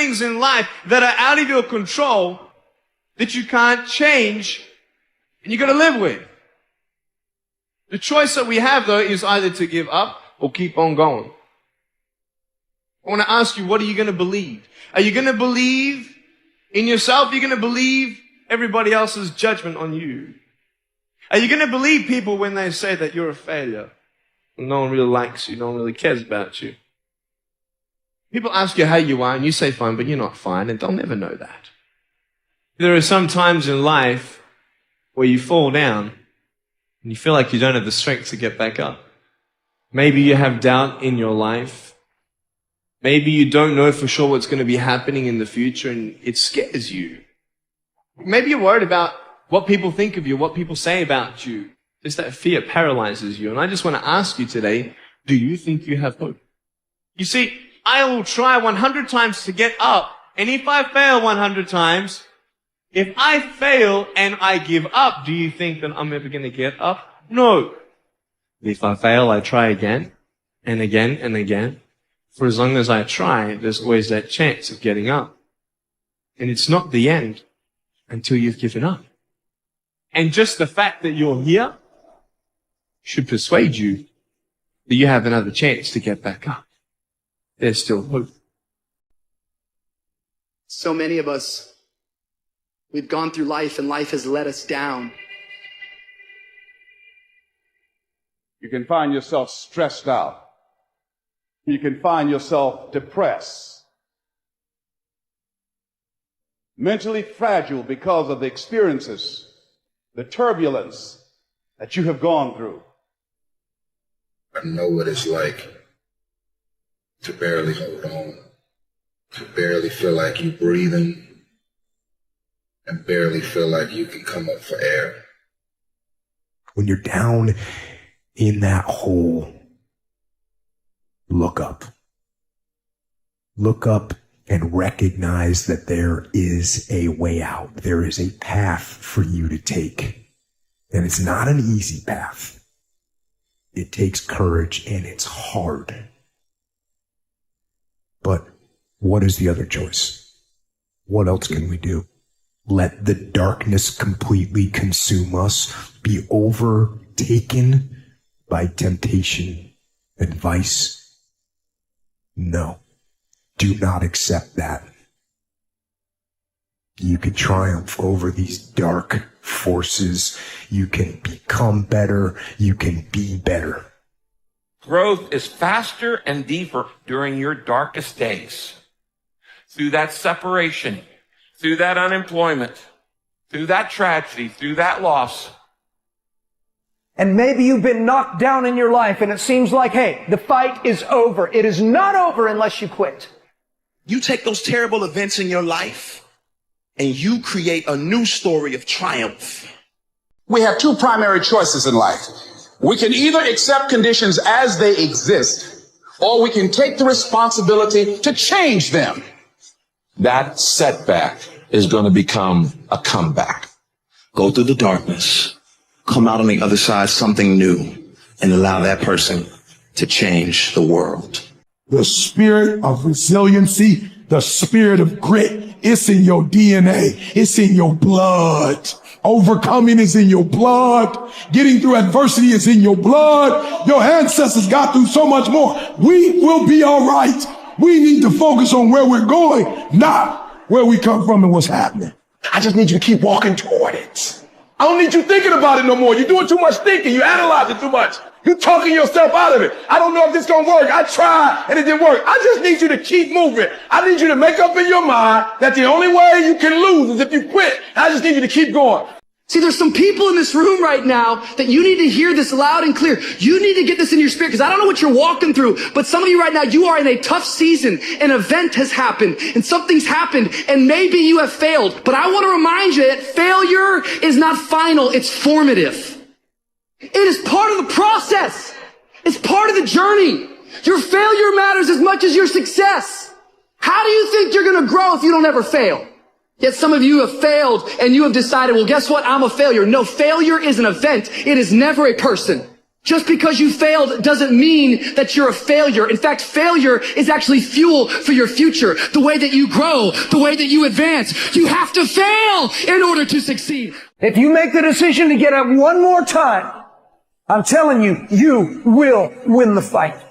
things in life that are out of your control that you can't change and you got to live with. The choice that we have, though, is either to give up or keep on going. I want to ask you, what are you going to believe? Are you going to believe in yourself? Are you going to believe everybody else's judgment on you? Are you going to believe people when they say that you're a failure? No one really likes you. No one really cares about you. People ask you how you are, and you say fine, but you're not fine, and they'll never know that. There are some times in life where you fall down, and you feel like you don't have the strength to get back up. Maybe you have doubt in your life. Maybe you don't know for sure what's going to be happening in the future, and it scares you. Maybe you're worried about what people think of you, what people say about you. Just that fear paralyzes you. And I just want to ask you today, do you think you have hope? You see, I will try 100 times to get up, and if I fail 100 times, if I fail and I give up, do you think that I'm ever going to get up? No. If I fail, I try again and again and again. For as long as I try, there's always that chance of getting up. And it's not the end until you've given up. And just the fact that you're here should persuade you that you have another chance to get back up. There's still hope. So many of us, we've gone through life and life has let us down. You can find yourself stressed out. You can find yourself depressed, mentally fragile because of the experiences, the turbulence that you have gone through. I know what it's like to barely hold on, to barely feel like you're breathing, and barely feel like you can come up for air. When you're down in that hole, look up. Look up and recognize that there is a way out. There is a path for you to take. And it's not an easy path. It takes courage and it's hard. But what is the other choice? What else can we do? Let the darkness completely consume us, be overtaken by temptation, advice? No, do not accept that. You can triumph over these dark forces. You can become better. You can be better. Growth is faster and deeper during your darkest days. Through that separation, through that unemployment, through that tragedy, through that loss. And maybe you've been knocked down in your life and it seems like, hey, the fight is over. It is not over unless you quit. You take those terrible events in your life and you create a new story of triumph. We have two primary choices in life. We can either accept conditions as they exist, or we can take the responsibility to change them. That setback is going to become a comeback. Go through the darkness. Come out on the other side something new and allow that person to change the world. The spirit of resiliency, the spirit of grit, it's in your DNA. It's in your blood. Overcoming is in your blood. Getting through adversity is in your blood. Your ancestors got through so much more. We will be all right. We need to focus on where we're going, not where we come from and what's happening. I just need you to keep walking toward it. I don't need you thinking about it no more. You're doing too much thinking. You analyze it too much. You're talking yourself out of it. I don't know if this is going to work. I tried and it didn't work. I just need you to keep moving. I need you to make up in your mind that the only way you can lose is if you quit. I just need you to keep going. See, there's some people in this room right now that you need to hear this loud and clear. You need to get this in your spirit because I don't know what you're walking through, but some of you right now, you are in a tough season. An event has happened and something's happened and maybe you have failed. But I want to remind you that failure is not final, it's formative. It is part of the process. It's part of the journey. Your failure matters as much as your success. How do you think you're going to grow if you don't ever fail? Yet some of you have failed and you have decided, well, guess what? I'm a failure. No, failure is an event. It is never a person. Just because you failed doesn't mean that you're a failure. In fact, failure is actually fuel for your future. The way that you grow, the way that you advance. You have to fail in order to succeed. If you make the decision to get up one more time, I'm telling you, you will win the fight.